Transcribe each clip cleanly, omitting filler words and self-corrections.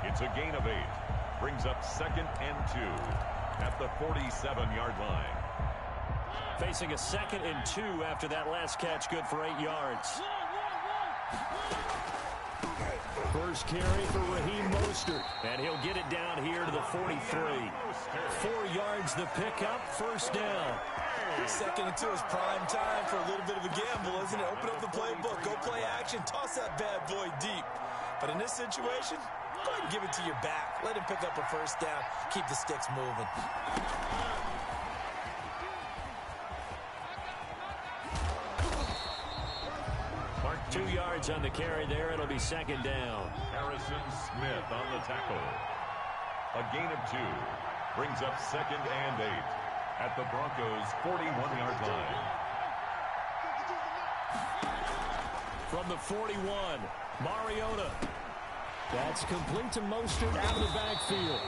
It's a gain of 8. Brings up 2nd and 2 at the 47-yard line. Facing a 2nd and 2 after that last catch, good for 8 yards. First carry for Raheem Mostert, and he'll get it down here to the 43. 4 yards the pickup, first down. 2nd and 2 is prime time for a little bit of a gamble, isn't it? Open up the playbook, go play action, toss that bad boy deep. But in this situation, go ahead and give it to your back. Let him pick up a first down, keep the sticks moving. Mark 2 yards on the carry there. It'll be 2nd down. Harrison Smith on the tackle. A gain of 2. Brings up 2nd and 8 at the Broncos' 41-yard line. From the 41, Mariota. That's complete to Mostert out of the backfield.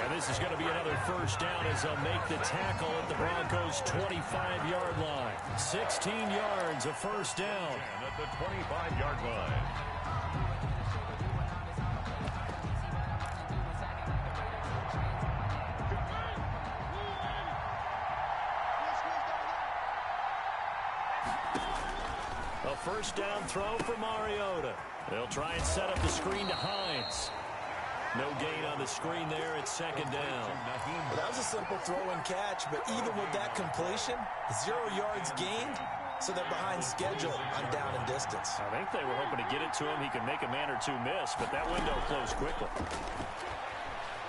And this is going to be another first down as they'll make the tackle at the Broncos' 25-yard line. 16 yards, a first down. And at the 25-yard line. A first down throw for Mariota. They'll try and set up the screen to Hines. No gain on the screen there. It's 2nd down. Well, that was a simple throw and catch, but even with that completion, 0 yards gained, so they're behind schedule on down and distance. I think they were hoping to get it to him. He could make a man or two miss, but that window closed quickly.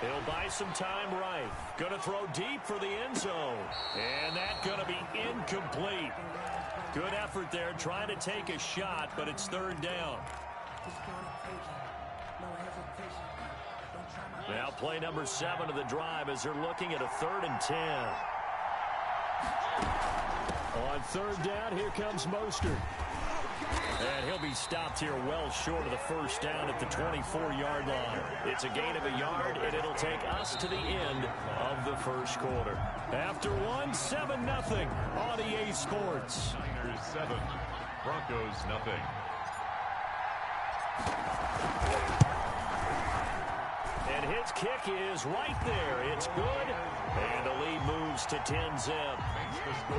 He'll buy some time right. Going to throw deep for the end zone. And that's going to be incomplete. Good effort there, trying to take a shot, but it's 3rd down. Now play number 7 of the drive as they're looking at a 3rd and 10. On 3rd down, here comes Mostert. And he'll be stopped here well short of the first down at the 24-yard line. It's a gain of a yard, and it'll take us to the end of the first quarter. After 1, 7-0 on EA Sports. Niners 7, Broncos nothing. And his kick is right there. It's good. And the lead moves to 10-zip.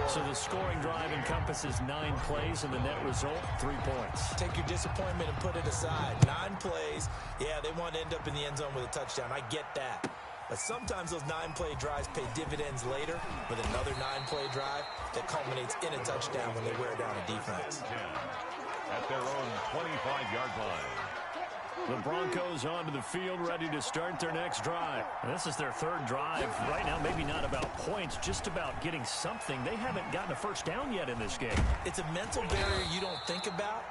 So the scoring drive encompasses 9 plays, and the net result, 3 points. Take your disappointment and put it aside. 9 plays. Yeah, they want to end up in the end zone with a touchdown. I get that. But sometimes those 9-play drives pay dividends later with another 9-play drive that culminates in a touchdown when they wear down a defense. At their own 25-yard line. The Broncos onto the field, ready to start their next drive. This is their 3rd drive. Right now, maybe not about points, just about getting something. They haven't gotten a first down yet in this game. It's a mental barrier you don't think about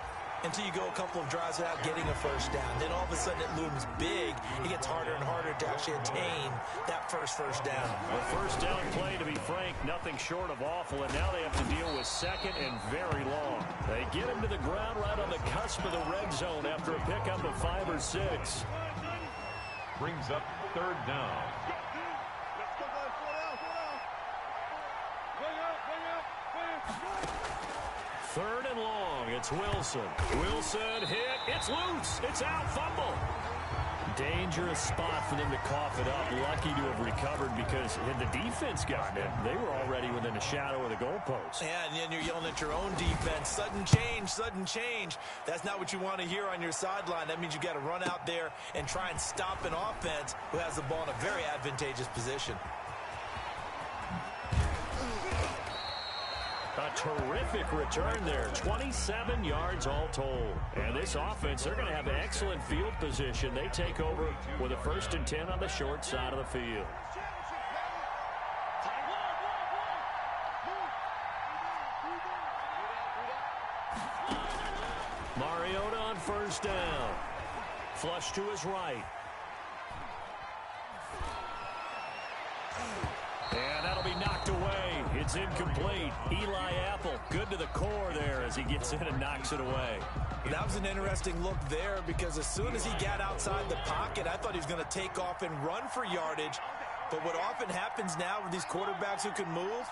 until you go a couple of drives without getting a first down. Then all of a sudden it looms big. It gets harder and harder to actually attain that first down. A first down play, to be frank, nothing short of awful, and now they have to deal with 2nd and very long. They get him to the ground right on the cusp of the red zone after a pickup of 5 or 6. Brings up 3rd down. 3rd and long. It's Wilson. Wilson hit. It's loose. It's out. Fumble. Dangerous spot for them to cough it up. Lucky to have recovered because had the defense gotten it, they were already within a shadow of the goalpost. Yeah, and then you're yelling at your own defense. Sudden change, sudden change. That's not what you want to hear on your sideline. That means you got to run out there and try and stop an offense who has the ball in a very advantageous position. A terrific return there. 27 yards all told. And this offense, they're going to have an excellent field position. They take over with a 1st and 10 on the short side of the field. Mariota on 1st down. Flush to his right. And that'll be knocked away. It's incomplete. Eli Apple, good to the core there as he gets in and knocks it away. That was an interesting look there because as soon as he got outside the pocket, I thought he was going to take off and run for yardage. But what often happens now with these quarterbacks who can move,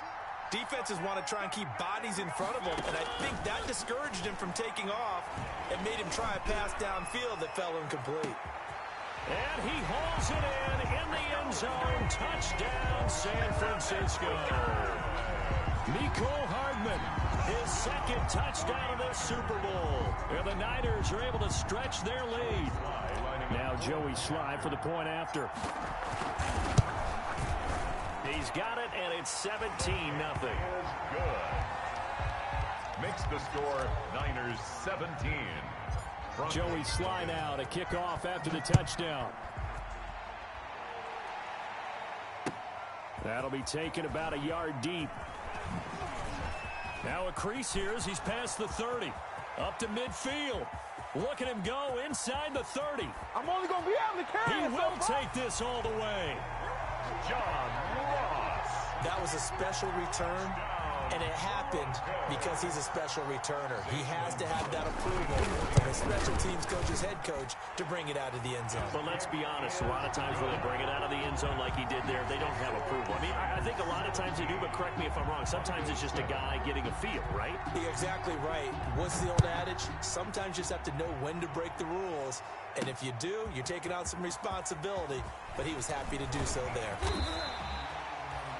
defenses want to try and keep bodies in front of them, and I think that discouraged him from taking off and made him try a pass downfield that fell incomplete. And he hauls it in the end zone. Touchdown, San Francisco. Mecole Hardman, his second touchdown of this Super Bowl. And the Niners are able to stretch their lead. Now Joey Slye for the point after. He's got it, and it's 17-0. Good. Makes the score Niners 17. Joey Slye now to kick off after the touchdown. That'll be taken about a yard deep. Now a crease here as he's past the 30. Up to midfield. Look at him go inside the 30. I'm only going to be able to carry it. He will take this all the way. John Ross. That was a special return, and it happened because he's a special returner. He has to have that approval from his special teams coach's head coach to bring it out of the end zone. But let's be honest, a lot of times when they bring it out of the end zone like he did there, they don't have approval. I mean, I think a lot of times they do, but correct me if I'm wrong. Sometimes it's just a guy getting a feel, right? You're exactly right. What's the old adage? Sometimes you just have to know when to break the rules. And if you do, you're taking on some responsibility. But he was happy to do so there.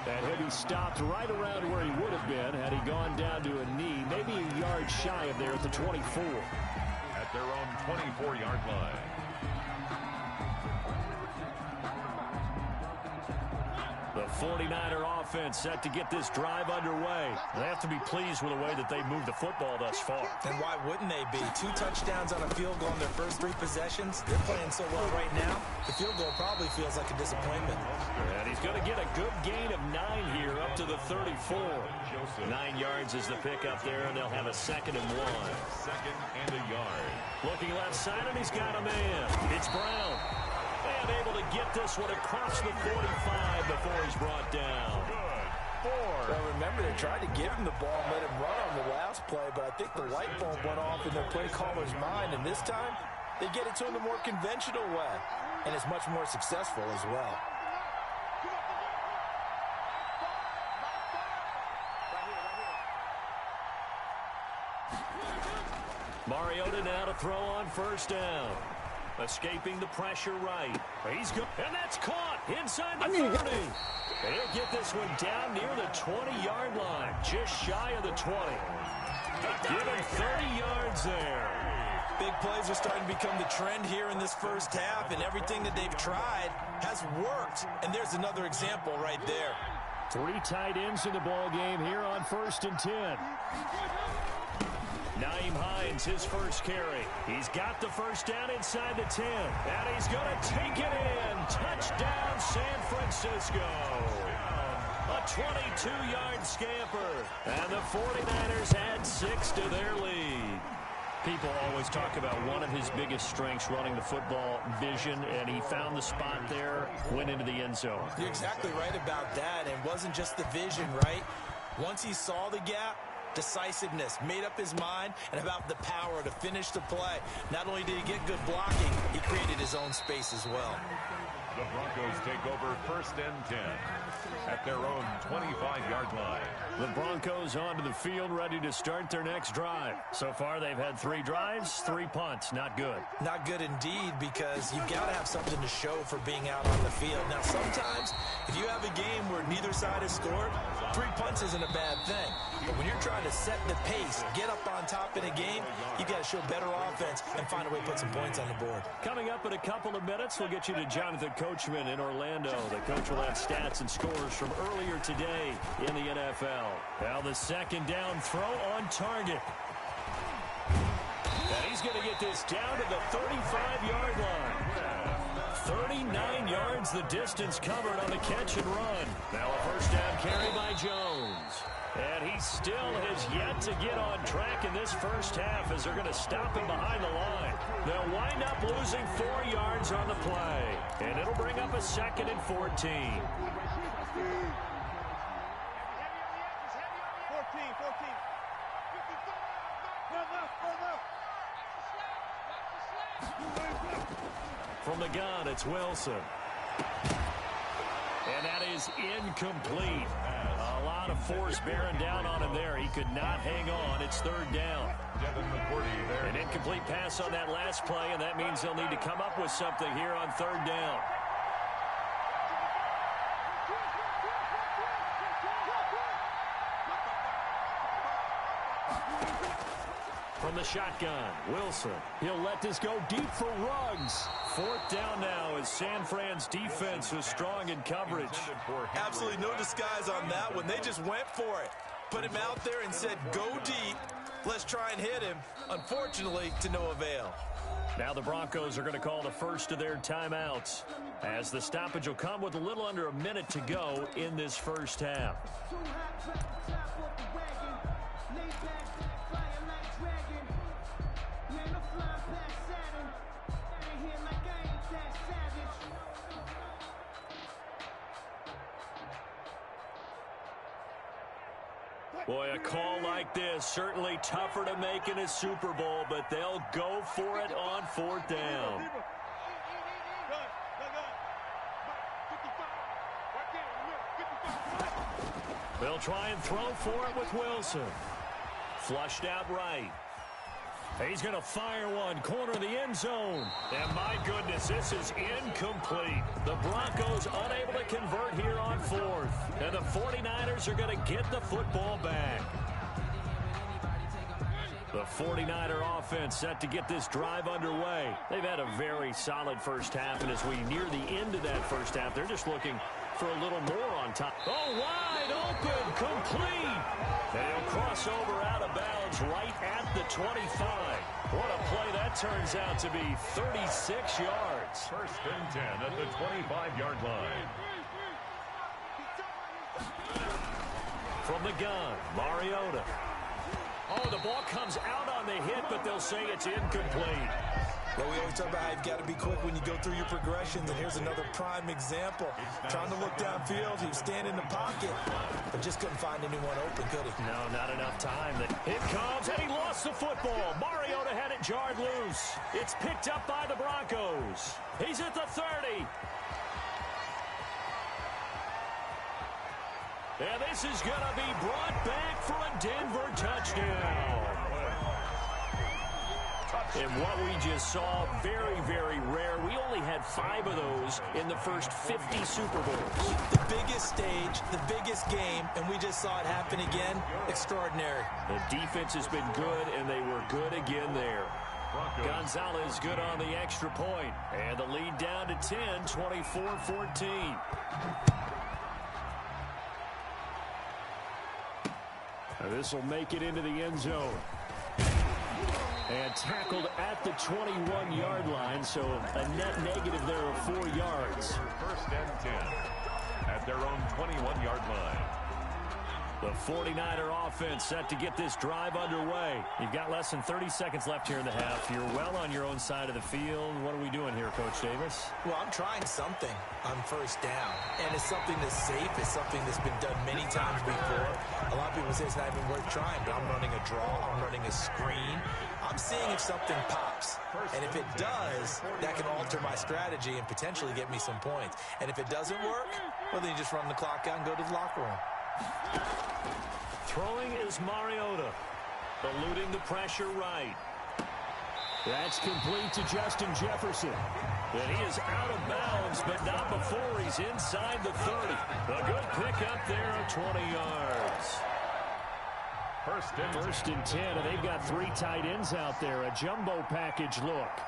And he'll be stopped right around where he would have been had he gone down to a knee, maybe a yard shy of there at the 24. At their own 24-yard line. The 49er offense set to get this drive underway. They have to be pleased with the way that they moved the football thus far. And why wouldn't they be? 2 touchdowns on a field goal in their first 3 possessions. They're playing so well right now, the field goal probably feels like a disappointment. And he's going to get a good gain of 9 here up to the 34. 9 yards is the pickup there, and they'll have a 2nd and 1. 2nd and a yard. Looking left side, and he's got a man. It's Brown. And able to get this one across the 45 before he's brought down. Good. 4. Well, remember, they tried to give him the ball and let him run on the last play, but I think the light bulb went off in their play caller's mind, and this time they get it to him the more conventional way, and it's much more successful as well. Mariota now to throw on first down. Escaping the pressure right. He's good. And that's caught inside the 30. He'll get this one down near the 20-yard line. Just shy of the 20. Give him 30 yards there. Big plays are starting to become the trend here in this first half, and everything that they've tried has worked. And there's another example right there. 3 tight ends in the ball game here on 1st and 10. Nyheim Hines, his first carry. He's got the first down inside the 10. And he's going to take it in. Touchdown, San Francisco. A 22-yard scamper. And the 49ers add 6 to their lead. People always talk about one of his biggest strengths running the football, vision, and he found the spot there, went into the end zone. You're exactly right about that. It wasn't just the vision, right? Once he saw the gap, decisiveness, made up his mind, and about the power to finish the play. Not only did he get good blocking, he created his own space as well. The Broncos take over 1st and 10 at their own 25-yard line. The Broncos onto the field, ready to start their next drive. So far, they've had 3 drives, 3 punts. Not good. Not good indeed, because you've got to have something to show for being out on the field. Now, sometimes, if you have a game where neither side has scored, 3 punts isn't a bad thing. But when you're trying to set the pace, get up on top in a game, you've got to show better offense and find a way to put some points on the board. Coming up in a couple of minutes, we'll get you to Jonathan Coachman in Orlando. The coach will have stats and scores from earlier today in the NFL. Now the 2nd down throw on target. And he's going to get this down to the 35-yard line. 39 yards the distance covered on the catch and run. Now a first down carry by Jones. And he still has yet to get on track in this first half as they're going to stop him behind the line. They'll wind up losing 4 yards on the play. And it'll bring up a 2nd and 14. From the gun, it's Wilson. And that is incomplete. A lot of force bearing down on him there. He could not hang on. It's third down. An incomplete pass on that last play, and that means they'll need to come up with something here on third down. From the shotgun, Wilson. He'll let this go deep for Ruggs. Fourth down now as San Fran's defense was strong in coverage. Absolutely no disguise on that one. They just went for it. Put him out there and said, go deep. Let's try and hit him. Unfortunately, to no avail. Now the Broncos are going to call the first of their timeouts, as the stoppage will come with a little under a minute to go in this first half. Boy, a call like this, certainly tougher to make in a Super Bowl, but they'll go for it on fourth down. They'll try and throw for it with Wilson. Flushed out right. He's going to fire one, corner of the end zone. And my goodness, this is incomplete. The Broncos unable to convert here on fourth. And the 49ers are going to get the football back. The 49er offense set to get this drive underway. They've had a very solid first half, and as we near the end of that first half, they're just looking for a little more on top. Oh, wide open, complete. They'll cross over out of bounds right at the 25. What a play that turns out to be, 36 yards. First and 10 at the 25-yard line. From the gun, Mariota. Oh, the ball comes out on the hit, but they'll say it's incomplete. Well, we always talk about how you've got to be quick when you go through your progressions, and here's another prime example. Trying to look downfield, he was standing in the pocket, but just couldn't find anyone open, could he? No, not enough time. It comes, and he lost the football. Mariota had it jarred loose. It's picked up by the Broncos. He's at the 30. And this is going to be brought back for a Denver touchdown. And what we just saw, very, very rare. We only had 5 of those in the first 50 Super Bowls. The biggest stage, the biggest game, and we just saw it happen again. Extraordinary. The defense has been good, and they were good again there. Gonzalez good on the extra point. And the lead down to 10, 24-14. This will make it into the end zone. And tackled at the 21-yard line, so a net negative there of 4 yards. First and 10 at their own 21-yard line. The 49er offense set to get this drive underway. You've got less than 30 seconds left here in the half. You're well on your own side of the field. What are we doing here, Coach Davis? Well, I'm trying something on first down, and it's something that's safe. It's something that's been done many times before. A lot of people say it's not even worth trying, but I'm running a draw. I'm running a screen. I'm seeing if something pops, and if it does, that can alter my strategy and potentially get me some points. And if it doesn't work, well, then you just run the clock out and go to the locker room. Throwing is Mariota, eluding the pressure right. That's complete to Justin Jefferson. And he is out of bounds, but not before he's inside the 30. A good pickup there of 20 yards. First and 10, and they've got 3 tight ends out there. A jumbo package look.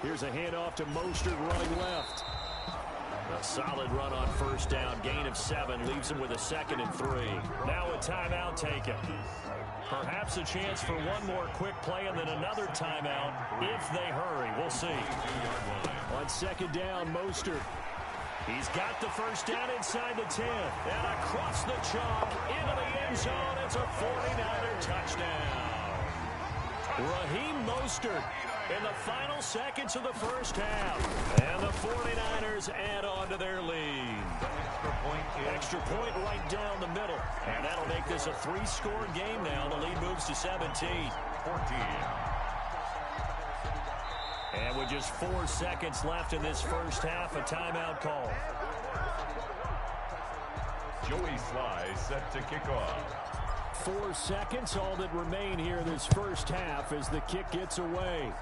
Here's a handoff to Mostert running left. A solid run on first down. Gain of 7 leaves him with a 2nd and 3. Now a timeout taken. Perhaps a chance for one more quick play and then another timeout if they hurry. We'll see. On 2nd down, Mostert. He's got the first down inside the 10. And across the chalk into the end zone. It's a 49er touchdown. Raheem Mostert in the final seconds of the first half. And the 49ers add on to their lead. Extra point right down the middle. And that'll make this a 3-score game now. The lead moves to 17. 14. And with just 4 seconds left in this first half, a timeout call. Joey Sly set to kick off. 4 seconds, all that remain here this first half as the kick gets away.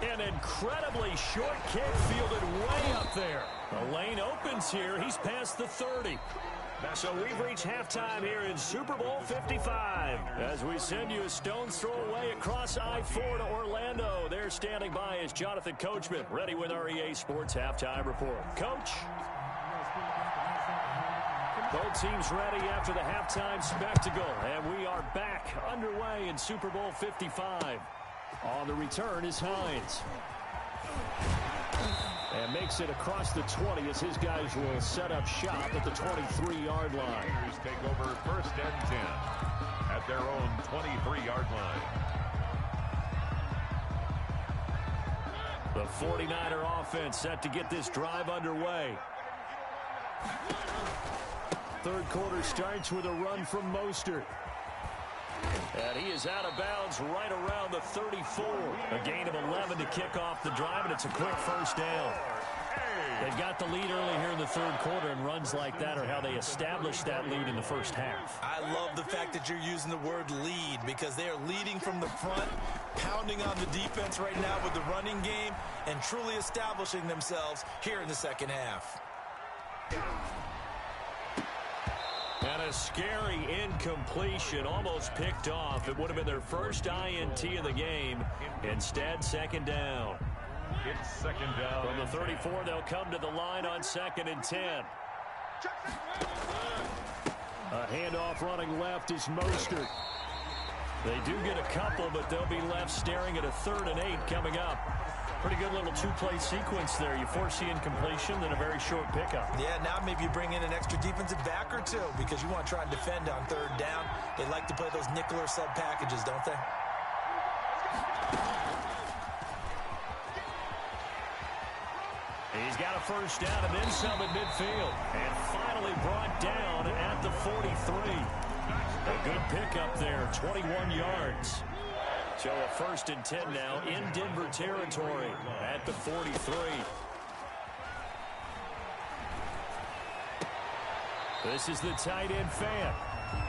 An incredibly short kick fielded way up there. The lane opens here. He's past the 30. So we've reached halftime here in Super Bowl 55. As we send you a stone's throw away across I-4 to Orlando. There standing by is Jonathan Coachman, ready with our EA Sports Halftime Report. Coach? Both teams ready after the halftime spectacle. And we are back underway in Super Bowl 55. On the return is Hines. And makes it across the 20 as his guys will set up shop at the 23-yard line. Raiders take over 1st and 10 at their own 23-yard line. The 49er offense set to get this drive underway. Third quarter starts with a run from Mostert. And he is out of bounds right around the 34. A gain of 11 to kick off the drive, and it's a quick first down. They've got the lead early here in the third quarter, and runs like that are how they established that lead in the first half. I love the fact that you're using the word lead because they are leading from the front, pounding on the defense right now with the running game, and truly establishing themselves here in the second half. And a scary incompletion, almost picked off. It would have been their first INT of the game. Instead, second down. It's second down. From the 34, they'll come to the line on 2nd and 10. A handoff running left is Mostert. They do get a couple, but they'll be left staring at a 3rd and 8 coming up. Pretty good little two-play sequence there. You force the incompletion, then a very short pickup. Yeah, now maybe you bring in an extra defensive back or two because you want to try and defend on 3rd down. They like to play those nickel or sub packages, don't they? He's got a first down and then some at midfield. And finally brought down at the 43. A good pickup there, 21 yards. So a 1st and 10 now in Denver territory at the 43. This is the tight end fan.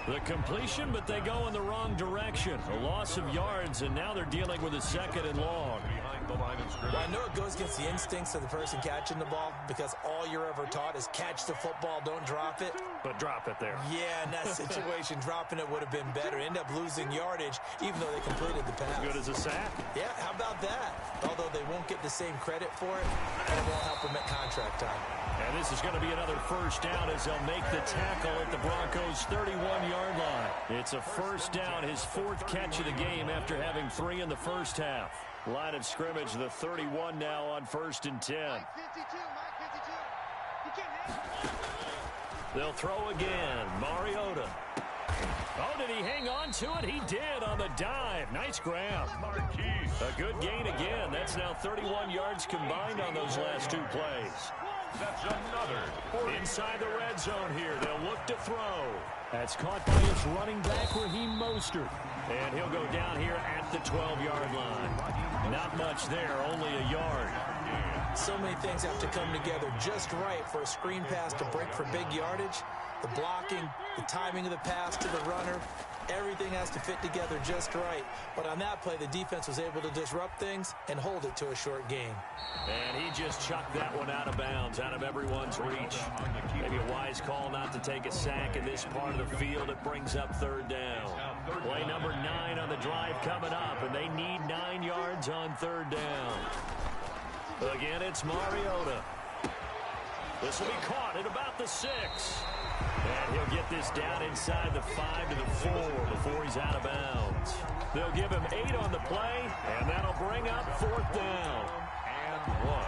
The completion, but they go in the wrong direction. A loss of yards, and now they're dealing with a 2nd and long. Behind the line of scrimmage. Well, I know it goes against the instincts of the person catching the ball because all you're ever taught is catch the football, don't drop it. But drop it there. Yeah, in that situation, dropping it would have been better. End up losing yardage, even though they completed the pass. As good as a sack. Yeah, how about that? Although they won't get the same credit for it, and it won't help them at contract time. And this is going to be another first down as they'll make the tackle at the Broncos' 31-yard line. It's a first down, his 4th catch of the game after having 3 in the first half. Line of scrimmage, the 31 now on 1st and 10. They'll throw again. Mariota. Oh, did he hang on to it? He did on the dive. Nice grab. A good gain again. That's now 31 yards combined on those last 2 plays. That's another. Inside the red zone here. They'll look to throw. That's caught by his running back, Raheem Mostert. And he'll go down here at the 12-yard line. Not much there, only a yard. So many things have to come together just right for a screen pass to break for big yardage. The blocking, the timing of the pass to the runner, everything has to fit together just right. But on that play, the defense was able to disrupt things and hold it to a short gain. And he just chucked that one out of bounds, out of everyone's reach. Maybe a wise call not to take a sack in this part of the field. It brings up 3rd down. Play number 9 on the drive coming up, and they need 9 yards on 3rd down. Again, it's Mariota. This will be caught at about the 6. And he'll get this down inside the 5 to the 4 before he's out of bounds. They'll give him 8 on the play, and that'll bring up 4th down. And 1.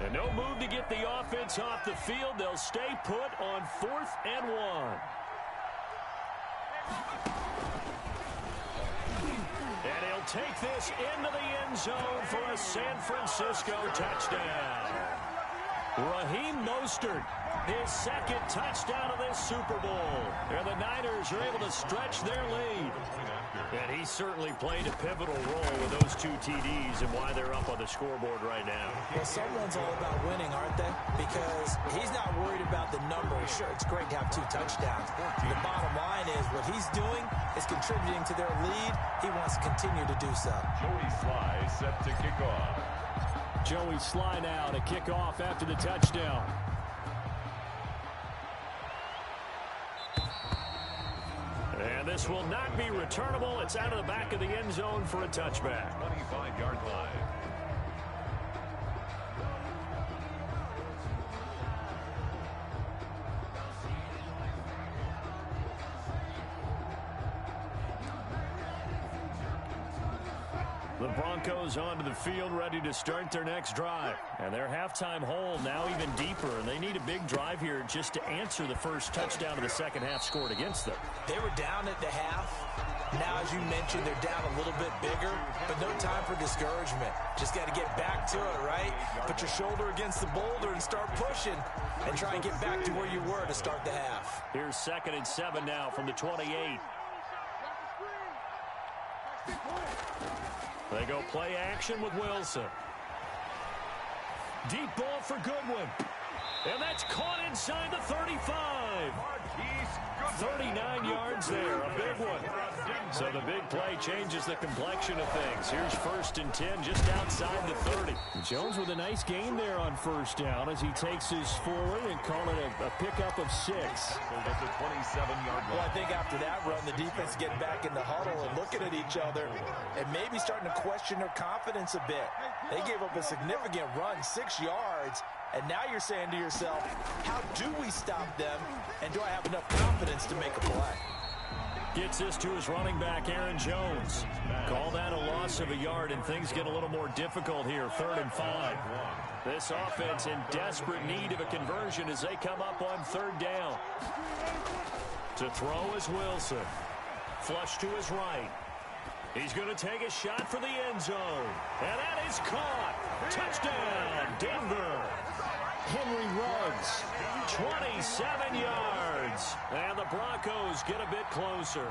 And no move to get the offense off the field. They'll stay put on 4th and 1. And he'll take this into the end zone for a San Francisco touchdown. Raheem Mostert, his second touchdown of this Super Bowl. And the Niners are able to stretch their lead. And he certainly played a pivotal role with those 2 TDs and why they're up on the scoreboard right now. Well, someone's all about winning, aren't they? Because he's not worried about the numbers. Sure, it's great to have 2 touchdowns. The bottom line is what he's doing is contributing to their lead. He wants to continue to do so. Joey Sly set to kick off. Joey Sly now to kick off after the touchdown. And this will not be returnable. It's out of the back of the end zone for a touchback. 25-yard line. The Broncos onto the field, ready to start their next drive. And their halftime hole now even deeper, and they need a big drive here just to answer the first touchdown of the second half scored against them. They were down at the half. Now, as you mentioned, they're down a little bit bigger, but no time for discouragement. Just got to get back to it, right? Put your shoulder against the boulder and start pushing and try and get back to where you were to start the half. Here's 2nd and 7 now from the 28. They go play action with Wilson. Deep ball for Goodwin. And that's caught inside the 35. 39 yards there, a big one. So the big play changes the complexion of things. Here's 1st and 10 just outside the 30. Jones with a nice gain there on 1st down as he takes his forward and call it a pickup of 6. That's a 27-yard line. Well, I think after that run, the defense getting back in the huddle and looking at each other and maybe starting to question their confidence a bit. They gave up a significant run, 6 yards. And now you're saying to yourself, how do we stop them? And do I have enough confidence to make a play? Gets this to his running back, Aaron Jones. Call that a loss of a yard, and things get a little more difficult here. 3rd and 5. This offense in desperate need of a conversion as they come up on 3rd down. To throw is Wilson. Flush to his right. He's going to take a shot for the end zone. And that is caught. Touchdown, Denver. Henry Ruggs, 27 yards. And the Broncos get a bit closer.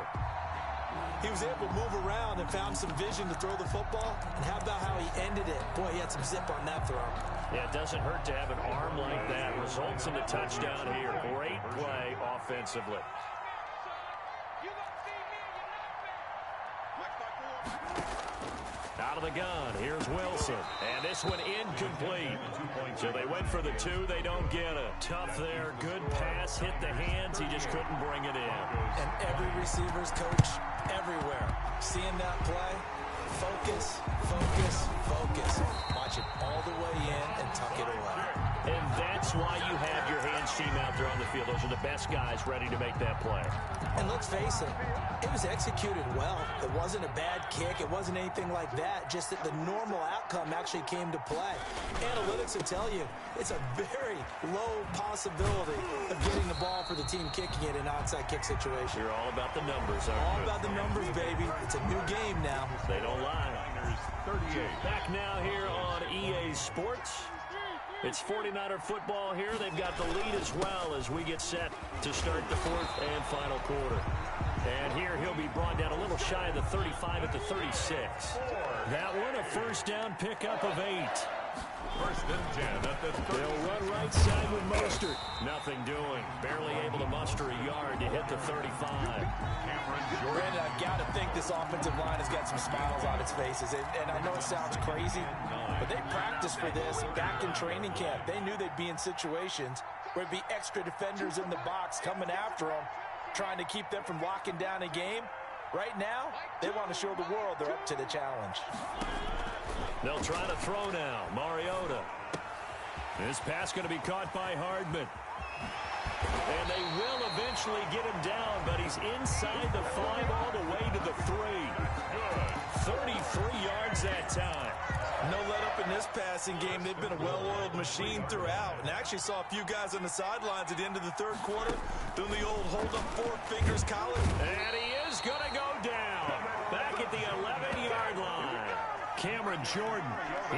He was able to move around and found some vision to throw the football. And how about how he ended it? Boy, he had some zip on that throw. Yeah, it doesn't hurt to have an arm like that. Results in the touchdown here. Great play offensively. Out of the gun, here's Wilson. And this one incomplete. So they went for the 2, they don't get it. Tough there, good pass, hit the hands, he just couldn't bring it in. And every receiver's coach everywhere. Seeing that play, focus, focus, focus. Watch it all the way in and tuck it away. And that's why you have your hands team out there on the field. Those are the best guys ready to make that play. And let's face it, it was executed well. It wasn't a bad kick. It wasn't anything like that. Just that the normal outcome actually came to play. Analytics will tell you it's a very low possibility of getting the ball for the team kicking it in an onside kick situation. You're all about the numbers, aren't All you? about the numbers, baby. It's a new game now. They don't lie. 38. Back now here on EA Sports. It's 49er football here. They've got the lead as well as we get set to start the 4th and final quarter. And here he'll be brought down a little shy of the 35 at the 36. That one a 1st down pickup of 8. 1st and 10 at the 30. They'll run right side with Mostert. Nothing doing. Barely able to muster a yard to hit the 35. Brandon, I've got to think this offensive line has got some smiles on its faces. And I know it sounds crazy, but they practiced for this back in training camp. They knew they'd be in situations where it'd be extra defenders in the box coming after them, trying to keep them from locking down a game. Right now, they want to show the world they're up to the challenge. They'll try to throw now. Mariota. This pass going to be caught by Hardman. And they will eventually get him down, but he's inside the 5 all the way to the 3. 33 yards that time. No let up in this passing game. They've been a well-oiled machine throughout. And I actually saw a few guys on the sidelines at the end of the 3rd quarter doing the old hold-up 4 fingers collar. And he is going to go down. Back at the 11-yard line. Cameron Jordan.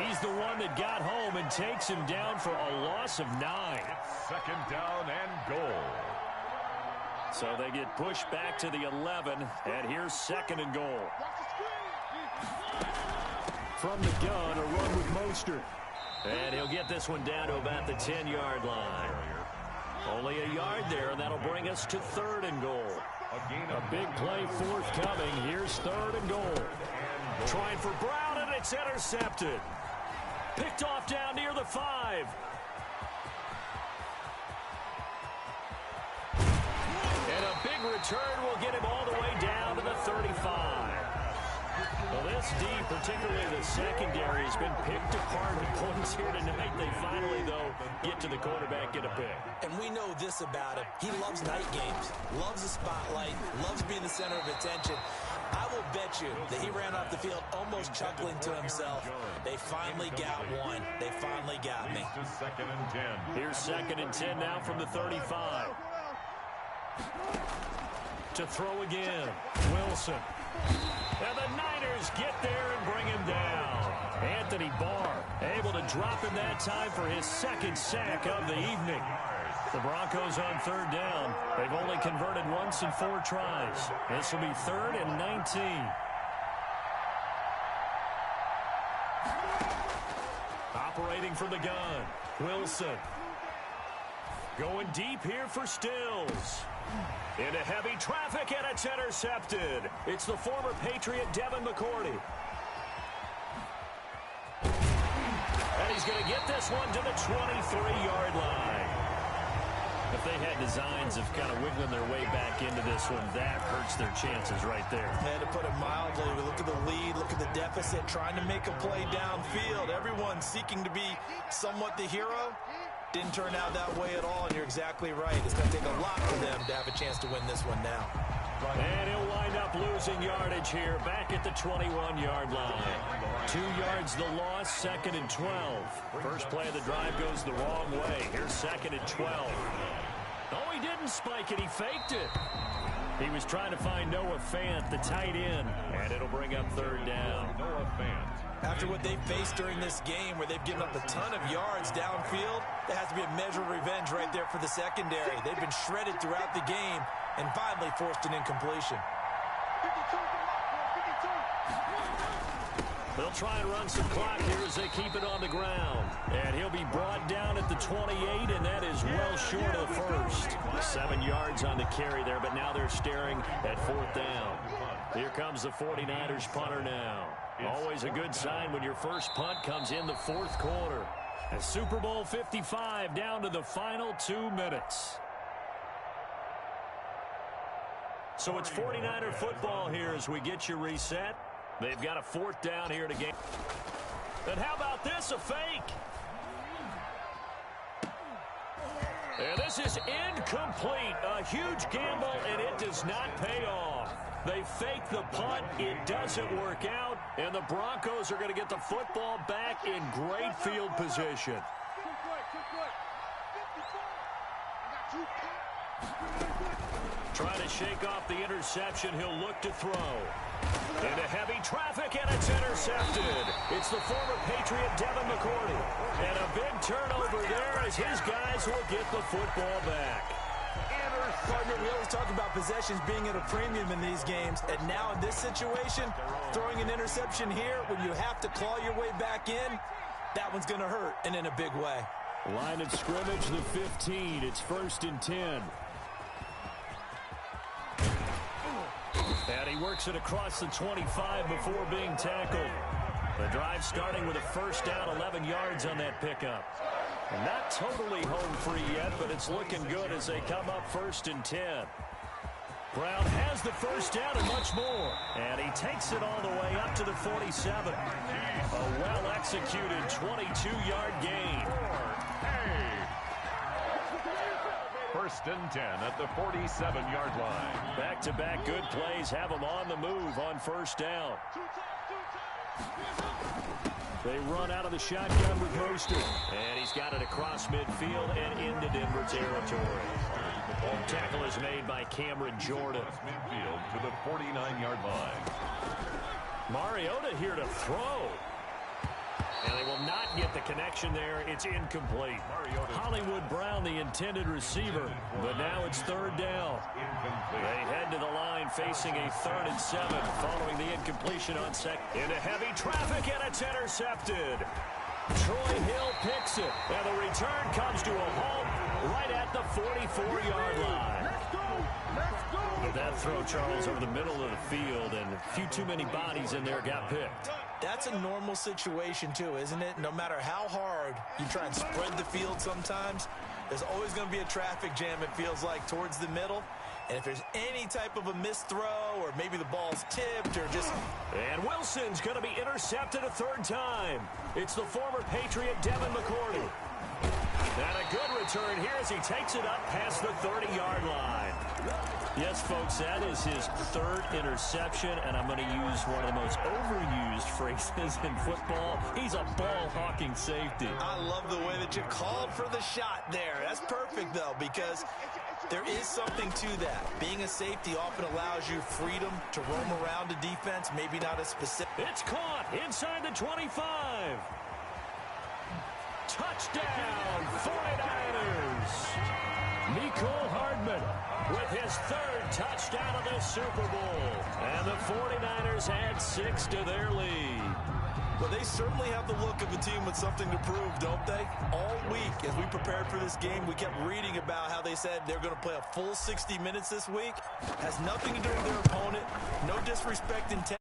He's the one that got home and takes him down for a loss of 9. Second down and goal. So they get pushed back to the 11, and here's second and goal. From the gun, a run with Mostert. And he'll get this one down to about the 10-yard line. Only a yard there, and that'll bring us to third and goal. A big play forthcoming. Here's third and goal. Trying for Brown, and it's intercepted. Picked off down near the 5. And a big return will get him all the way down to the 35. Well, this D, particularly the secondary, has been picked apart in points here tonight. They finally, though, get to the quarterback, get a pick. And we know this about him. He loves night games, loves the spotlight, loves being the center of attention. I will bet you that he ran off the field almost chuckling to himself. They finally got one. They finally got me. Second and 10. Here's second and 10 now from the 35. To throw again, Wilson. And the Niners get there and bring him down. Anthony Barr able to drop him that time for his second sack of the evening. The Broncos on third down. They've only converted once in 4 tries. This will be third and 19. Operating from the gun, Wilson. Going deep here for Stills. Into heavy traffic, and it's intercepted. It's the former Patriot Devin McCourty. And he's going to get this one to the 23-yard line. If they had designs of kind of wiggling their way back into this one, that hurts their chances right there. And to put it mildly, we look at the lead, look at the deficit, trying to make a play downfield. Everyone seeking to be somewhat the hero. Didn't turn out that way at all, and you're exactly right. It's going to take a lot for them to have a chance to win this one now. And he'll wind up losing yardage here back at the 21-yard line. 2 yards the loss, second and 12. First play of the drive goes the wrong way. Here's second and 12. No, he didn't spike it. He faked it. He was trying to find Noah Fant, the tight end, and it'll bring up third down. Noah Fant. After what they've faced during this game where they've given up a ton of yards downfield, there has to be a measure of revenge right there for the secondary. They've been shredded throughout the game and finally forced an incompletion. They'll try and run some clock here as they keep it on the ground. And he'll be brought down at the 28, and that is well short of the first. 7 yards on the carry there, but now they're staring at fourth down. Here comes the 49ers punter now. Always a good sign when your first punt comes in the fourth quarter. And Super Bowl 55 down to the final 2 minutes. So it's 49er football here as we get you reset. They've got a fourth down here to gain. And how about this, a fake? And this is incomplete. A huge gamble, and it does not pay off. They fake the punt. It doesn't work out. And the Broncos are going to get the football back in great field position. Trying to shake off the interception. He'll look to throw. Into heavy traffic, and it's intercepted. It's the former Patriot Devin McCourty. And a big turnover there as his guys will get the football back. Partner, we always talk about possessions being at a premium in these games, and now in this situation, throwing an interception here when you have to claw your way back in, that one's going to hurt, and in a big way. Line of scrimmage, the 15. It's first and 10. And he works it across the 25 before being tackled. The drive starting with a first down, 11 yards on that pickup. Not totally home free yet, but it's looking good as they come up first and 10. Brown has the first down and much more. And he takes it all the way up to the 47. A well-executed 22-yard gain. First and 10 at the 47-yard line. Back-to-back good plays have them on the move on first down. They run out of the shotgun with Mostert. And he's got it across midfield and into Denver territory. Tackle is made by Cameron Jordan. Midfield to the 49-yard line. Mariota here to throw. get the connection there. It's incomplete. Hollywood Brown, the intended receiver, but now it's third down. They head to the line facing a 3rd and 7 following the incompletion on second. Into heavy traffic, and it's intercepted. Troy Hill picks it, and the return comes to a halt right at the 44-yard line. But that throw, Charles, over the middle of the field, and a few too many bodies in there got picked. That's a normal situation, too, isn't it? No matter how hard you try and spread the field sometimes, there's always going to be a traffic jam, it feels like, towards the middle. And if there's any type of a missed throw, or maybe the ball's tipped, or just... And Wilson's going to be intercepted a 3rd time. It's the former Patriot Devin McCourty. And a good return here as he takes it up past the 30-yard line. Yes, folks, that is his 3rd interception, and I'm going to use one of the most overused phrases in football. He's a ball-hawking safety. I love the way that you called for the shot there. That's perfect, though, because there is something to that. Being a safety often allows you freedom to roam around the defense, maybe not as specific. It's caught inside the 25. Touchdown, 49ers. Nicole Hardman with his 3rd touchdown of the Super Bowl. And the 49ers add 6 to their lead. Well, they certainly have the look of a team with something to prove, don't they? All week, as we prepared for this game, we kept reading about how they said they're going to play a full 60 minutes this week. Has nothing to do with their opponent. No disrespect intended.